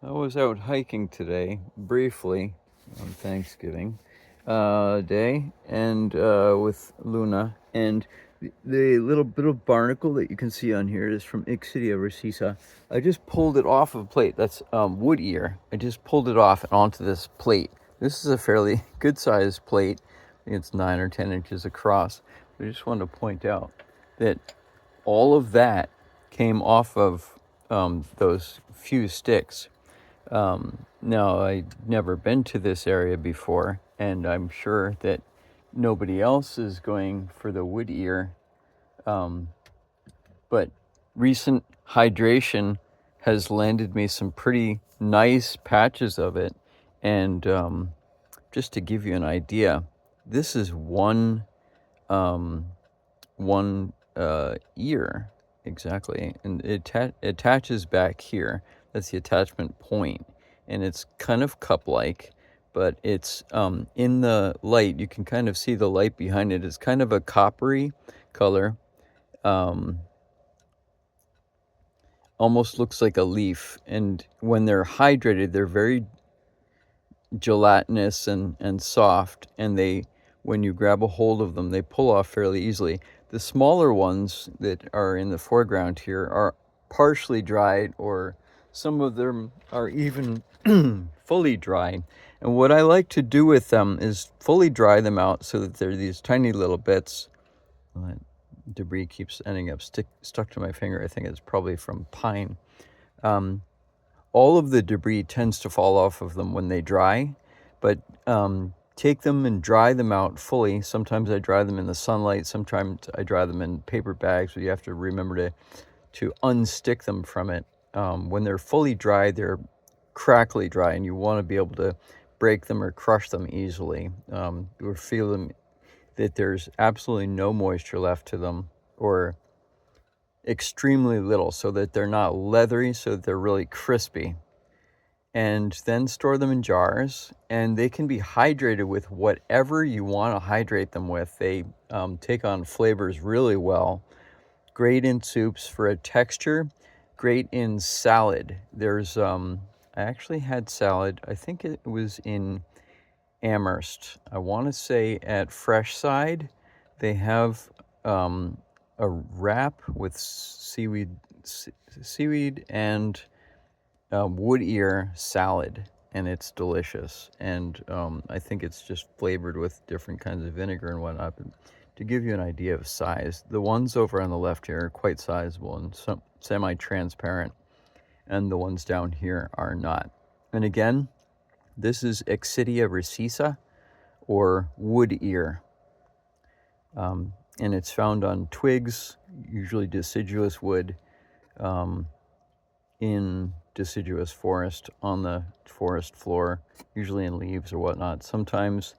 I was out hiking today, briefly, on Thanksgiving Day, and with Luna. And the little bit of barnacle that you can see on here is from Exidia recisa. I just pulled it off of a plate. That's wood ear. I just pulled it off and onto this plate. This is a fairly good-sized plate. I think it's 9 or 10 inches across. I just wanted to point out that all of that came off of those few sticks. Now, I'd never been to this area before, and I'm sure that nobody else is going for the wood ear. But recent hydration has landed me some pretty nice patches of it. And just to give you an idea, this is one ear exactly, and it attaches back here. That's the attachment point, and it's kind of cup-like, but it's in the light. You can kind of see the light behind it. It's kind of a coppery color. Almost looks like a leaf, and when they're hydrated, they're very gelatinous and soft, and when you grab a hold of them, they pull off fairly easily. The smaller ones that are in the foreground here are partially dried, or some of them are even fully dried. And what I like to do with them is fully dry them out so that they're these tiny little bits. Debris keeps ending up stuck to my finger. I think it's probably from pine. All of the debris tends to fall off of them when they dry, but take them and dry them out fully. Sometimes I dry them in the sunlight. Sometimes I dry them in paper bags, but you have to remember to unstick them from it. When they're fully dry, they're crackly dry, and you want to be able to break them or crush them easily, or feel them that there's absolutely no moisture left to them, or extremely little, so that they're not leathery, so that they're really crispy. And then store them in jars, and they can be hydrated with whatever you want to hydrate them with. They take on flavors really well. Great in soups for a texture. Great in salad. There's I actually had salad, I think it was in Amherst. I want to say at Fresh Side, they have a wrap with seaweed and wood ear salad, and it's delicious. And I think it's just flavored with different kinds of vinegar and whatnot. But to give you an idea of size, the ones over on the left here are quite sizable and semi-transparent, and the ones down here are not. And again, this is Exidia recisa, or wood ear. And it's found on twigs, usually deciduous wood, in deciduous forest, on the forest floor, usually in leaves or whatnot. Sometimes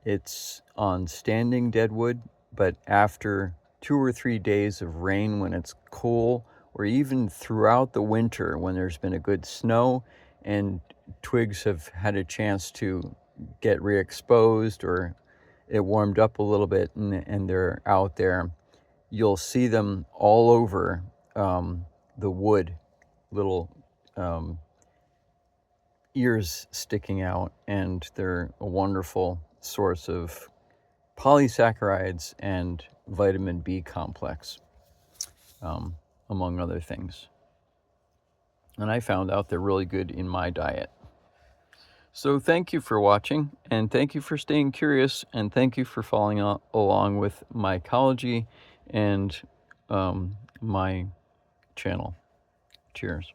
it's on standing deadwood, but after 2 or 3 days of rain, when it's cool, or even throughout the winter when there's been a good snow and twigs have had a chance to get re-exposed, or it warmed up a little bit and they're out there, you'll see them all over the wood, little ears sticking out, and they're a wonderful source of polysaccharides and vitamin B complex, among other things. And I found out they're really good in my diet. So thank you for watching, and thank you for staying curious, and thank you for following along with my ecology and my channel. Cheers.